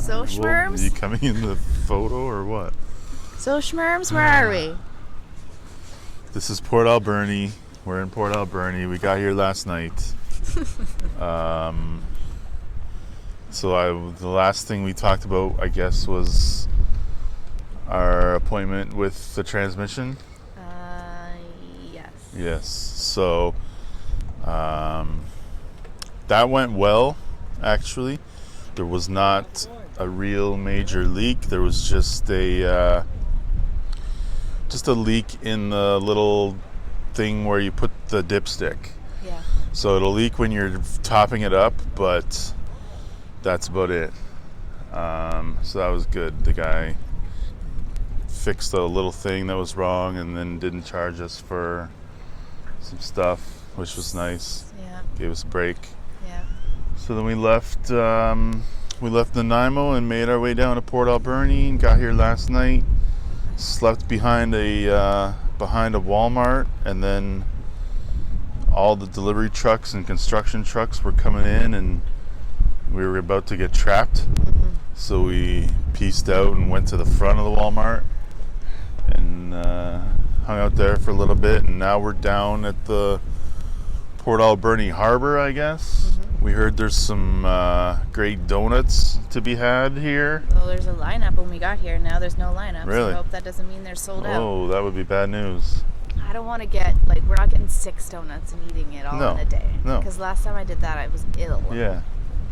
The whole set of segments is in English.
So Well, Schmerms? you coming in the photo or what? So Schmerms, where are we? This is Port Alberni. We're in Port Alberni. We got here last night. The last thing we talked about, I guess, was our appointment with the transmission. Yes. Yes. So that went well, actually. There was not a real major leak. There was just a leak in the little thing where you put the dipstick. Yeah. So it'll leak when you're topping it up, but that's about it. So that was good. The guy fixed a little thing that was wrong and then didn't charge us for some stuff, which was nice. Yeah. Gave us a break. Yeah. So then we left Nanaimo and made our way down to Port Alberni and got here last night. Slept behind a Walmart, and then all the delivery trucks and construction trucks were coming in, and we were about to get trapped. Mm-hmm. So we pieced out and went to the front of the Walmart and hung out there for a little bit, and now we're down at the Port Alberni Harbor, I guess. Mm-hmm. We heard there's some great donuts to be had here. Well, there's a lineup when we got here. Now there's no lineup. Really? So I hope that doesn't mean they're sold out. Oh, that would be bad news. I don't want to get, we're not getting 6 donuts and eating it all in a day. No. Because last time I did that, I was ill. Yeah,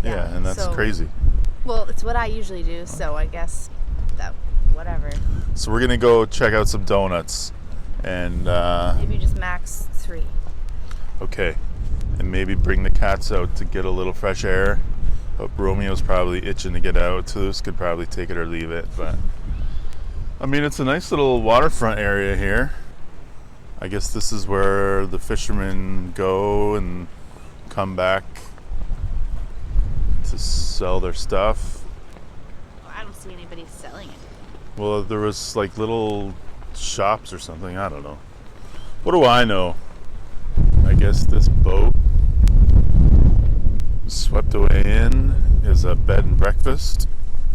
and that's crazy. Well, it's what I usually do, so I guess that, whatever. So we're going to go check out some donuts. And Maybe just max 3. okay. And maybe bring the cats out to get a little fresh air. But Romeo's probably itching to get out. Toulouse could probably take it or leave it. But I mean, it's a nice little waterfront area here. I guess this is where the fishermen go and come back to sell their stuff. Well, I don't see anybody selling it. Well, there was little shops or something. I don't know. What do I know? I guess this boat swept away in is a bed and breakfast.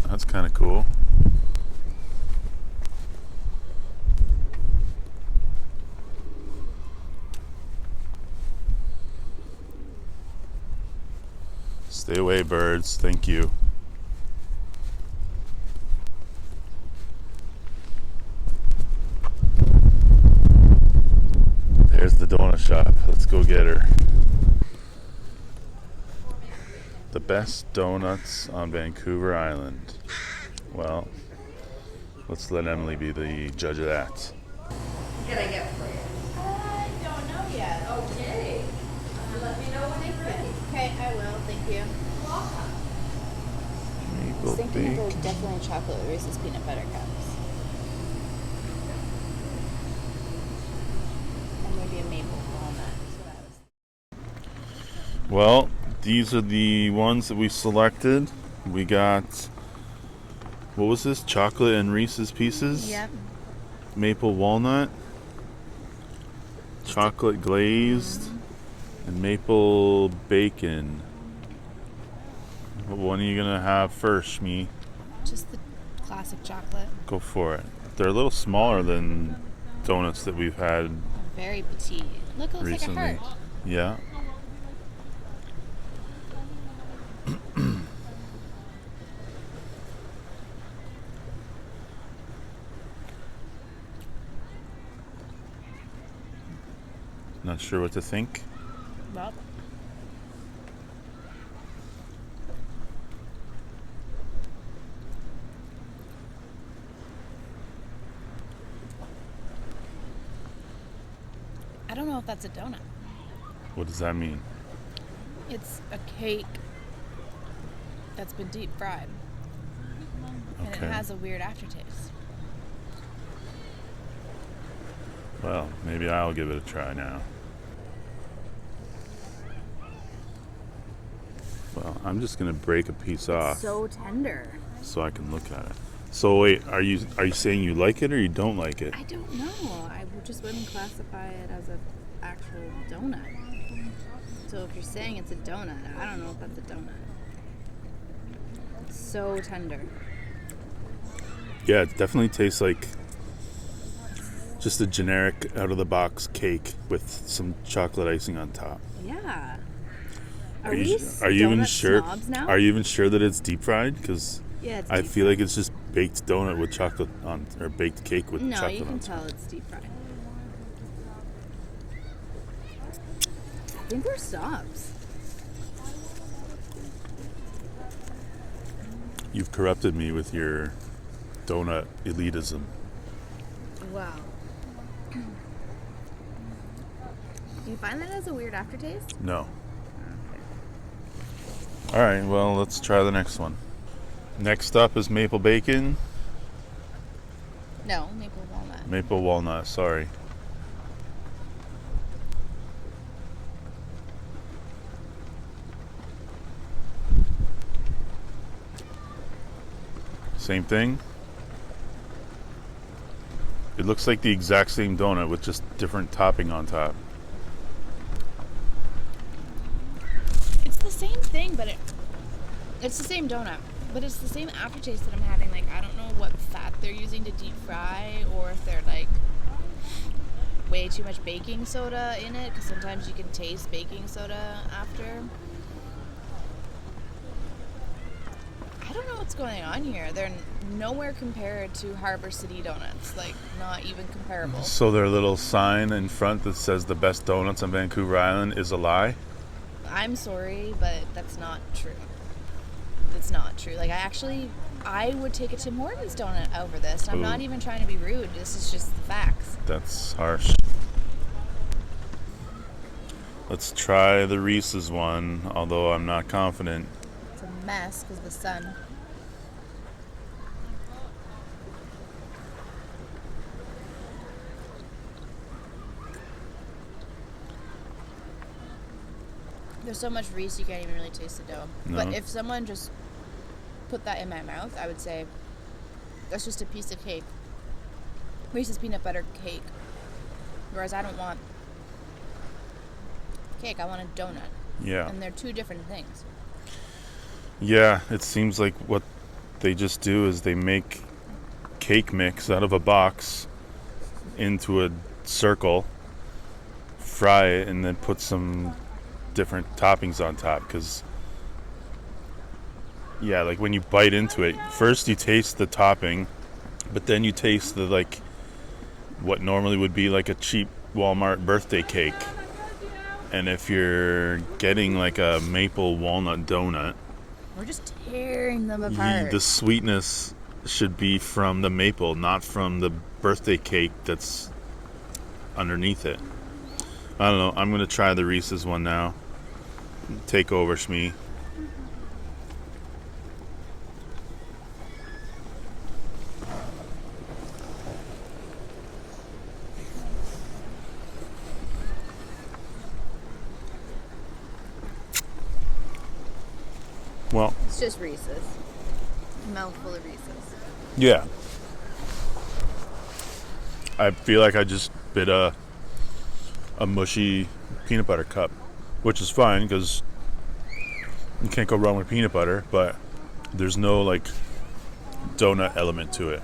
That's kind of cool. Stay away, birds. Thank you. There's the donut shop. Let's go get her. The best donuts on Vancouver Island. Well, let's let Emily be the judge of that. What can I get for you? I don't know yet. Okay. Let me know when it's ready. Okay, I will. Thank you. Welcome. I Maple was thinking bacon. of definitely chocolate with Reese's peanut butter cups. And maybe a maple walnut. That's what I was. Well, these are the ones that we selected. We got, what was this? Chocolate and Reese's Pieces? Yep. Maple walnut. Chocolate glazed. And maple bacon. What one are you going to have first, Shmi? Just the classic chocolate. Go for it. They're a little smaller than donuts that we've had Very petite. Look, it looks recently. like a heart. Yeah. Not sure what to think. Well, I don't know if that's a donut. What does that mean? It's a cake that's been deep fried. And Okay. it has a weird aftertaste. Well, maybe I'll give it a try now. Well, I'm just gonna break a piece off So tender. so I can look at it. So wait, are you saying you like it or you don't like it? I don't know. I just wouldn't classify it as an actual donut. So if you're saying it's a donut, I don't know if that's a donut. So tender. Yeah, it definitely tastes like just a generic out-of-the-box cake with some chocolate icing on top. Yeah. Are you, we are you even donut sure? snobs now? Are you even sure that it's deep fried? Because Yeah, it's I deep feel fried. like it's just baked donut with chocolate on, or baked cake with No, chocolate you can on top. tell it's deep fried. I think we're snobs. You've corrupted me with your donut elitism. Wow. Do you find that as a weird aftertaste? No. Okay. All right, well, let's try the next one. Next up is maple bacon. No, maple walnut. Maple walnut, sorry. Same thing. It looks like the exact same donut with just different topping on top. It's the same thing, but it's the same donut. But it's the same aftertaste that I'm having. Like, I don't know what fat they're using to deep fry, or if they're like way too much baking soda in it, because sometimes you can taste baking soda after. I don't know what's going on here. They're nowhere compared to Harbor City donuts. Like, not even comparable. So their little sign in front that says the best donuts on Vancouver Island is a lie? I'm sorry, but that's not true. It's not true. Like, I would take a Tim Hortons donut over this. I'm not even trying to be rude. This is just the facts. That's harsh. Let's try the Reese's one, although I'm not confident. It's a mess because of the sun. There's so much Reese you can't even really taste the dough. No. But if someone just put that in my mouth, I would say that's just a piece of cake. Reese's peanut butter cake. Whereas I don't want cake, I want a donut. Yeah. And they're two different things. Yeah, it seems like what they just do is they make cake mix out of a box into a circle, fry it, and then put some different toppings on top. Because, yeah, like when you bite into it, first you taste the topping, but then you taste the, like, what normally would be like a cheap Walmart birthday cake. And if you're getting like a maple walnut donut, We're just tearing them apart. the sweetness should be from the maple, not from the birthday cake that's underneath it. I don't know. I'm going to try the Reese's one now. Take over, Shmee. Well, It's just Reese's. A mouthful of Reese's. yeah. I feel like I just bit a mushy peanut butter cup, which is fine because you can't go wrong with peanut butter, but there's no like donut element to it.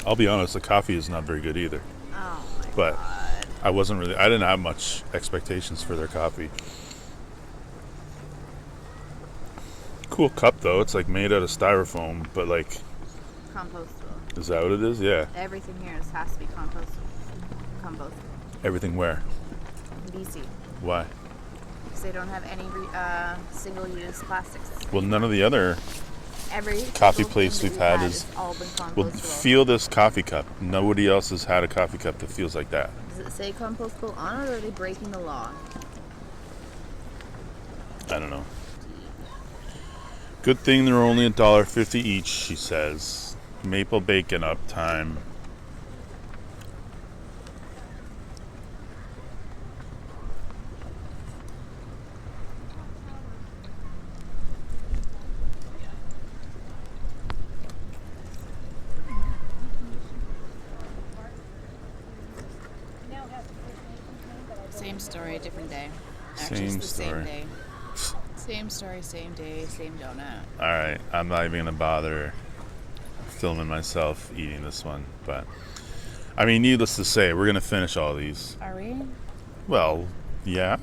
I'll be honest, the coffee is not very good either. Oh my But god. I didn't have much expectations for their coffee. Cool cup though. It's like made out of styrofoam, but like, Compostable. is that what it is? Yeah. Everything here has to be compostable. Everything where? BC. Why? Because they don't have any single-use plastics. Well, none of the other Every coffee single place thing we've that had we've is. it's all been compostable. Well, feel this coffee cup. Nobody else has had a coffee cup that feels like that. Does it say compostable on it, or are they breaking the law? I don't know. Good thing they're only $1.50 each, she says. Maple bacon up time. Same story, different day. Same Actually, it's the story. same day. Same story, same day, same donut. Alright, I'm not even gonna bother filming myself eating this one, but I mean, needless to say, we're gonna finish all these. Are we? Well, yeah,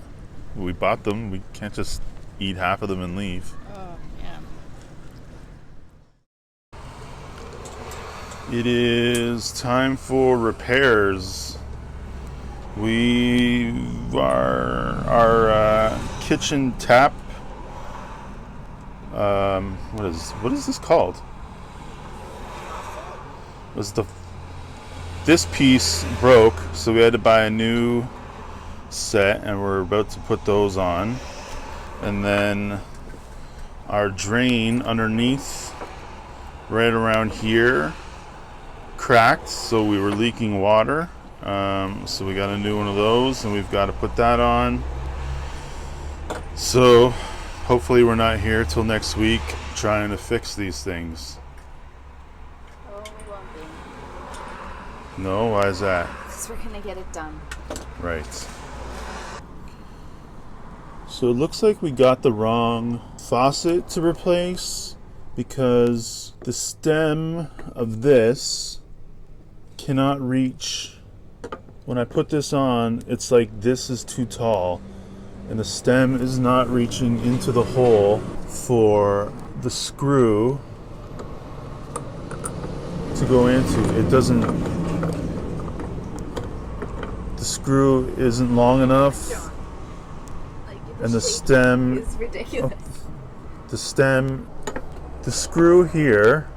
we bought them. We can't just eat half of them and leave. Oh, yeah. It is time for repairs. Our kitchen tap. What is this called? This piece broke, so we had to buy a new set, and we're about to put those on. And then our drain underneath, right around here, cracked, so we were leaking water. So we got a new one of those, and we've got to put that on. So hopefully we're not here till next week trying to fix these things. Oh, we won't be. No, why is that? Because we're going to get it done. Right. So it looks like we got the wrong faucet to replace, because the stem of this cannot reach. When I put this on, it's like this is too tall, and the stem is not reaching into the hole for the screw to go into. It doesn't, the screw isn't long enough, and the stem It's ridiculous. the screw here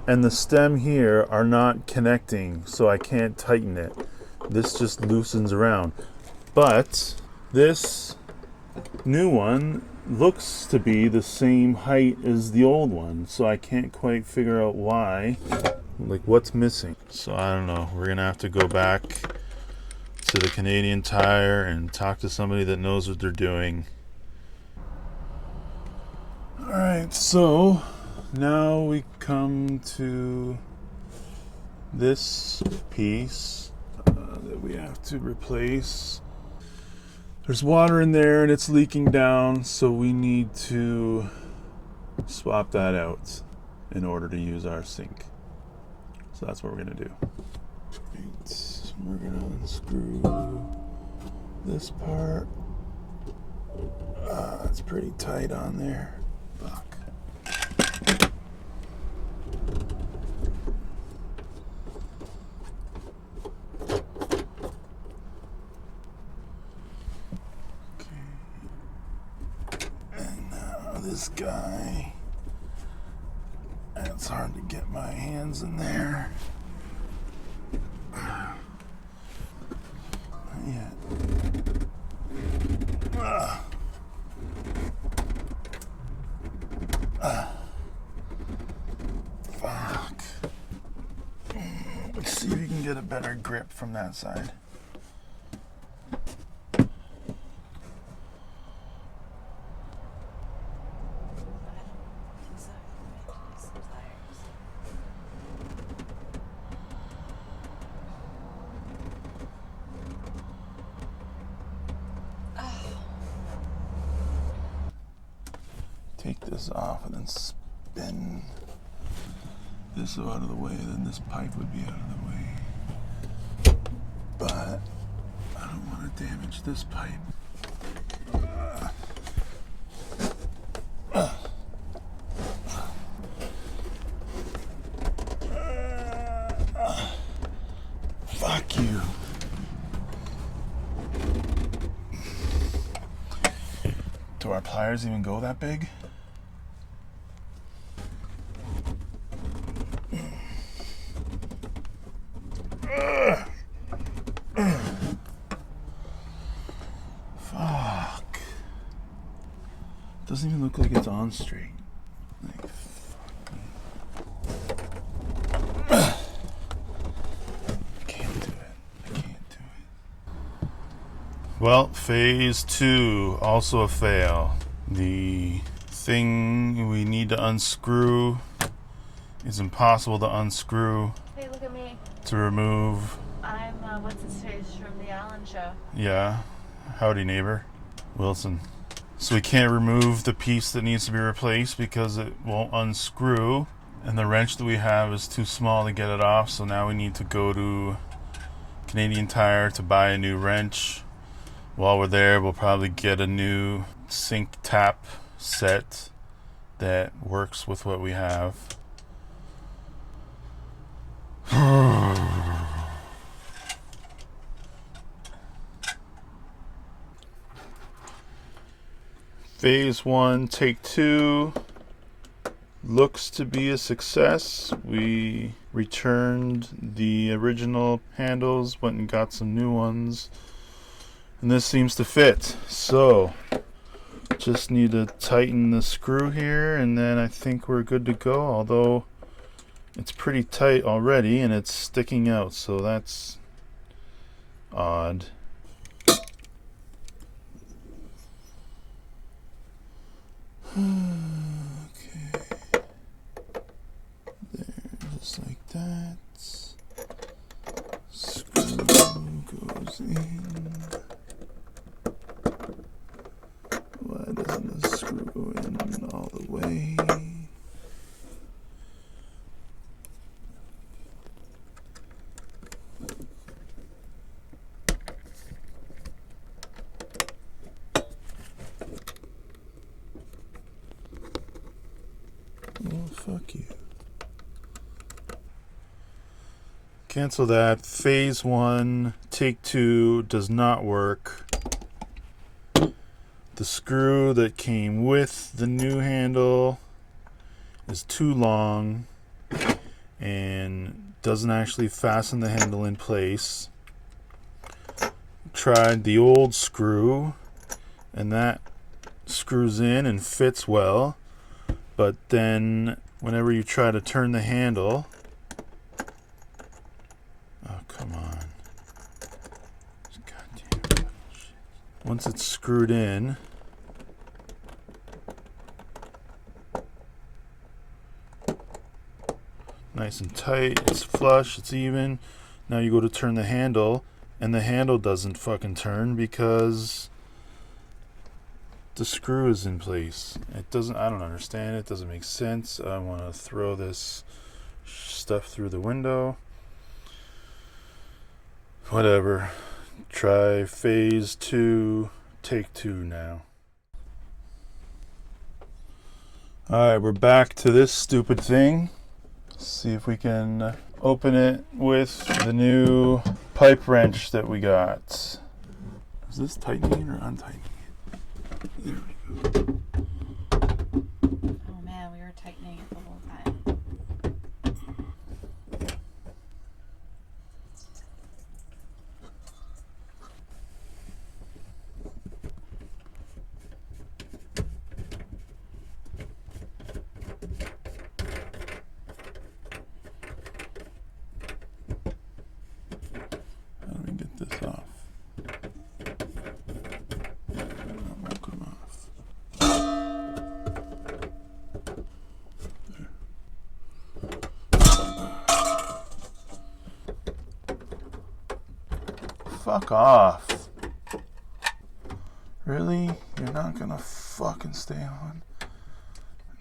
and the stem here are not connecting, so I can't tighten it. This just loosens around. But this new one looks to be the same height as the old one, so I can't quite figure out why. Like, what's missing? So I don't know. We're gonna have to go back to the Canadian Tire and talk to somebody that knows what they're doing. Alright, so now we come to this piece that we have to replace. There's water in there and it's leaking down, so we need to swap that out in order to use our sink. So that's what we're gonna do. Right, we're gonna unscrew this part. It's pretty tight on there. Fuck. This guy, it's hard to get my hands in there. Not yet. Fuck. Let's see if we can get a better grip from that side. Take this off and then spin this out of the way, then this pipe would be out of the way. But I don't want to damage this pipe. Fuck you. Do our pliers even go that big? Fuck. Doesn't even look like it's on straight. Like, fuck me. I can't do it. I can't do it. Well, phase 2, also a fail. The thing we need to unscrew is impossible to unscrew. Hey, look at me. To remove. I'm, what's his face from the Allen Show. Yeah. Howdy, neighbor. Wilson. So we can't remove the piece that needs to be replaced because it won't unscrew. And the wrench that we have is too small to get it off. So now we need to go to Canadian Tire to buy a new wrench. While we're there, we'll probably get a new sink tap set that works with what we have. Phase 1, take 2 looks to be a success. We returned the original handles, went and got some new ones, and this seems to fit. So just need to tighten the screw here, and then I think we're good to go, although it's pretty tight already and it's sticking out, so that's odd. Okay, there, just like that. Screw goes in. Why doesn't the screw go in all the way? Oh, fuck you. Cancel that. Phase 1, take 2 does not work. The screw that came with the new handle is too long and doesn't actually fasten the handle in place. Tried the old screw, and that screws in and fits well. But then whenever you try to turn the handle, oh, come on. Goddamn shit. Once it's screwed in, nice and tight, it's flush, it's even. Now you go to turn the handle, and the handle doesn't fucking turn because the screw is in place. It doesn't, I don't understand it, doesn't make sense. I want to throw this stuff through the window. Whatever. Try phase 2, take 2 now. Alright, we're back to this stupid thing. See if we can open it with the new pipe wrench that we got. Is this tightening or untightening? There we go. Oh man, we were tightening it the whole time. How do we get this off? That won't come off. Fuck off. Really? You're not gonna fucking stay on?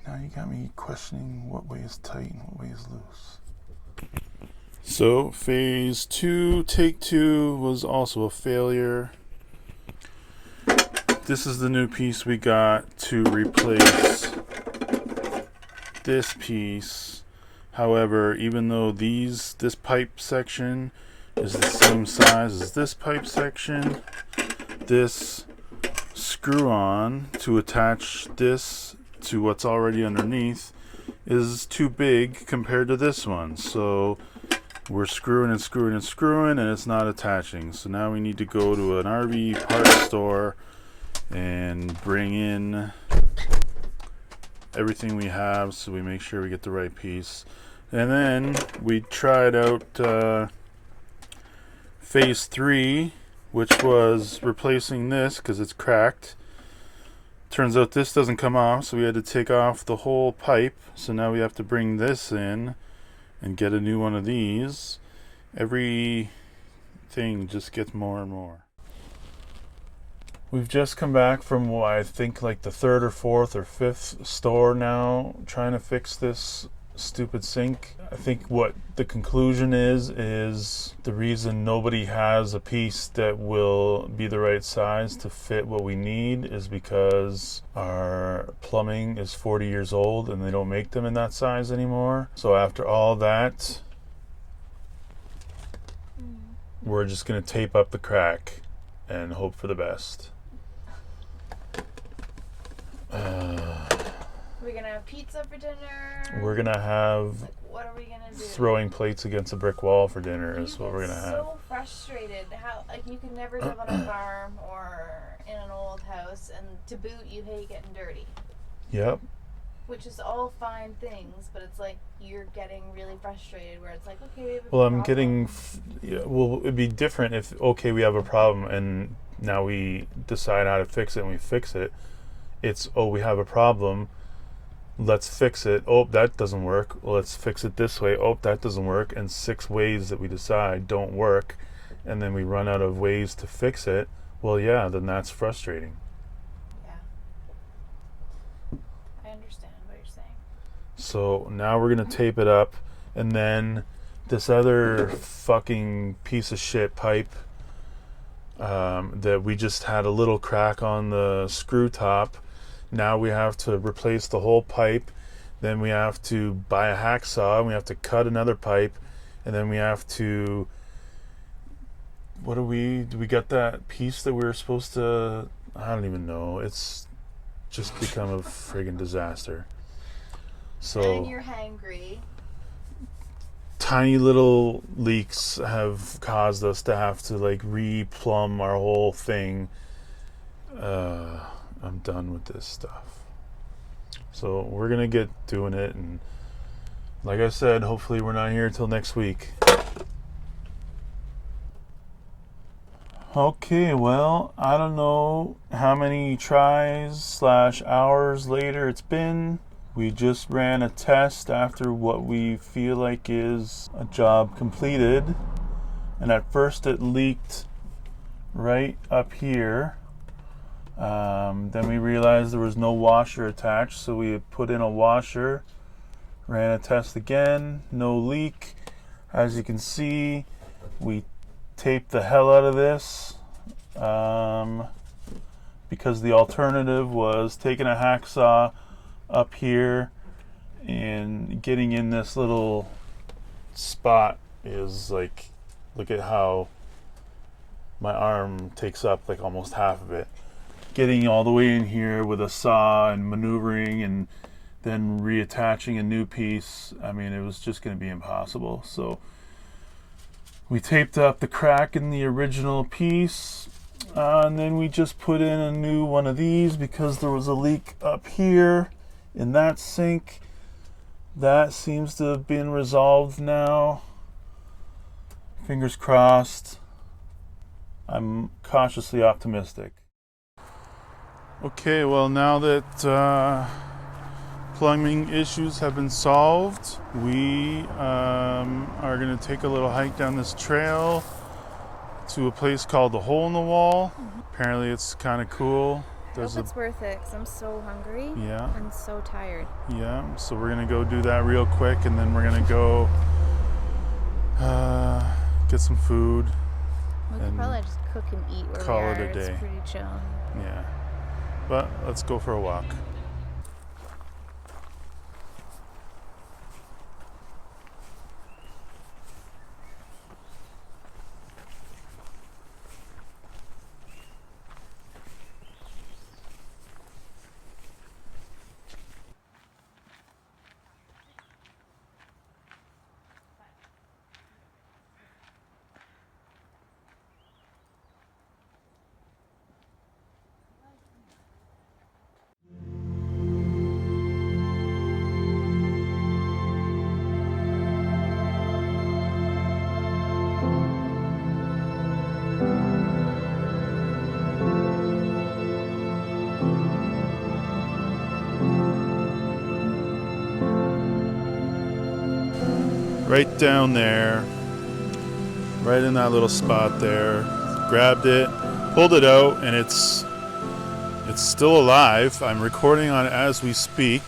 Now you got me questioning what way is tight and what way is loose. So, phase 2, take 2 was also a failure. This is the new piece we got to replace this piece. However, even though this pipe section is the same size as this pipe section, this screw on to attach this to what's already underneath is too big compared to this one. So we're screwing and screwing and screwing and it's not attaching. So now we need to go to an RV parts store and bring in everything we have so we make sure we get the right piece. And then we tried out phase 3, which was replacing this because it's cracked. Turns out this doesn't come off, so we had to take off the whole pipe. So now we have to bring this in and get a new one of these. Everything just gets more and more. We've just come back from what I think like the third or fourth or fifth store now trying to fix this stupid sink. I think what the conclusion is the reason nobody has a piece that will be the right size to fit what we need is because our plumbing is 40 years old and they don't make them in that size anymore. So after all that, we're just going to tape up the crack and hope for the best. We're gonna have pizza for dinner. We're gonna have What are we gonna do? throwing plates against a brick wall for dinner is what we're gonna have. So frustrated. How you can never live on a farm or in an old house, and to boot, you hate getting dirty. Yep. Which is all fine things, but it's like you're getting really frustrated. Where it's like, okay, we have a Well, problem. well, it'd be different if okay, we have a problem and now we decide how to fix it and we fix it. It's we have a problem. Let's fix it. Oh, that doesn't work. Well, let's fix it this way. Oh, that doesn't work. And 6 ways that we decide don't work. And then we run out of ways to fix it. Well, yeah, then that's frustrating. Yeah. I understand what you're saying. So now we're going to tape it up. And then this other fucking piece of shit pipe that we just had a little crack on the screw top. Now we have to replace the whole pipe. Then we have to buy a hacksaw and we have to cut another pipe. And then we have to... do we got that piece that we were supposed to... I don't even know. It's just become a friggin' disaster. So And you're hangry. tiny little leaks have caused us to have to like re-plumb our whole thing. I'm done with this stuff. So we're gonna get doing it, and like I said, hopefully we're not here till next week. Okay, well, I don't know how many tries / hours later it's been. We just ran a test after what we feel like is a job completed. And at first it leaked right up here. Then we realized there was no washer attached, so we put in a washer, ran a test again, no leak. As you can see, we taped the hell out of this because the alternative was taking a hacksaw up here and getting in this little spot is like, look at how my arm takes up like almost half of it. Getting all the way in here with a saw and maneuvering and then reattaching a new piece, I mean, it was just going to be impossible. So we taped up the crack in the original piece, and then we just put in a new one of these because there was a leak up here in that sink. That seems to have been resolved now. Fingers crossed. I'm cautiously optimistic. Okay, well, now that plumbing issues have been solved, we are going to take a little hike down this trail to a place called the Hole in the Wall. Apparently it's kind of cool. I hope it's worth it because I'm so hungry and so tired. Yeah, so we're going to go do that real quick, and then we're going to go get some food. We could probably just cook and eat where call we are. it a day. It's pretty chill. Yeah, but let's go for a walk. Right down there, right in that little spot there. Grabbed it, pulled it out, and it's It's still alive. I'm recording on it as we speak.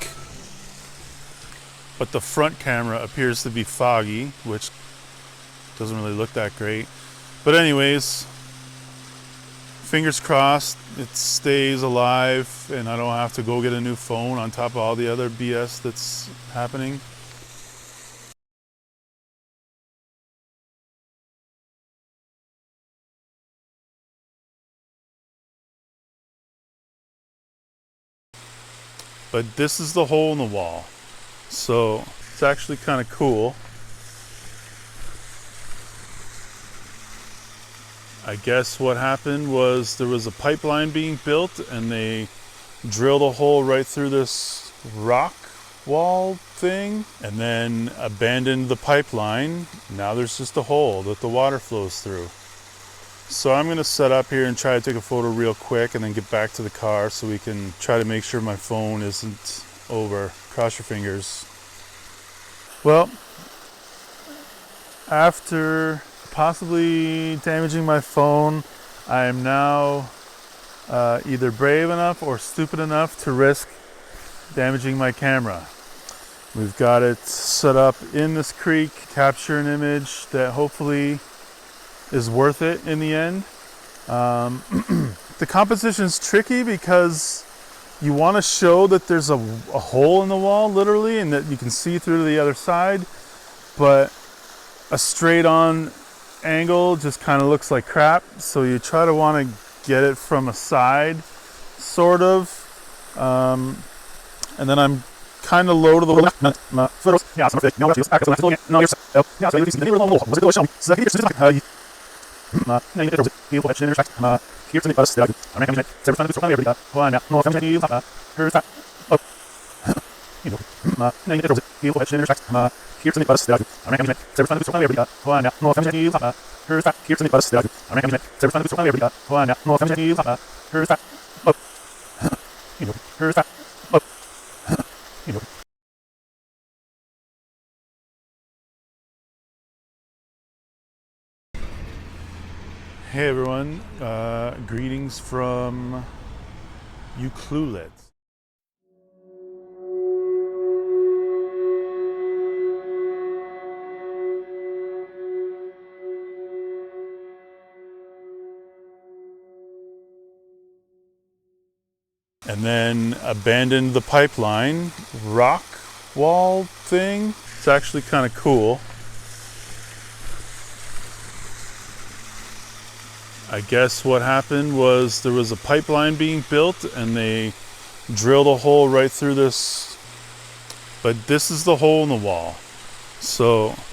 But the front camera appears to be foggy, which doesn't really look that great. But anyways, fingers crossed it stays alive and I don't have to go get a new phone on top of all the other BS that's happening. But this is the hole in the wall. So it's actually kind of cool. I guess what happened was there was a pipeline being built and they drilled a hole right through this rock wall thing and then abandoned the pipeline. Now there's just a hole that the water flows through. So I'm going to set up here and try to take a photo real quick and then get back to the car so we can try to make sure my phone isn't over. Cross your fingers. Well, after possibly damaging my phone, I am now either brave enough or stupid enough to risk damaging my camera. We've got it set up in this creek, capture an image that hopefully is worth it in the end. The composition is tricky because you want to show that there's a hole in the wall literally and that you can see through to the other side, but a straight on angle just kind of looks like crap, so you try to want to get it from a side sort of, and then I'm kind of low to the left. Hey everyone, greetings from Ucluelet. And then abandoned the pipeline rock wall thing. It's actually kind of cool. I guess what happened was there was a pipeline being built and they drilled a hole right through this, but this is the hole in the wall. So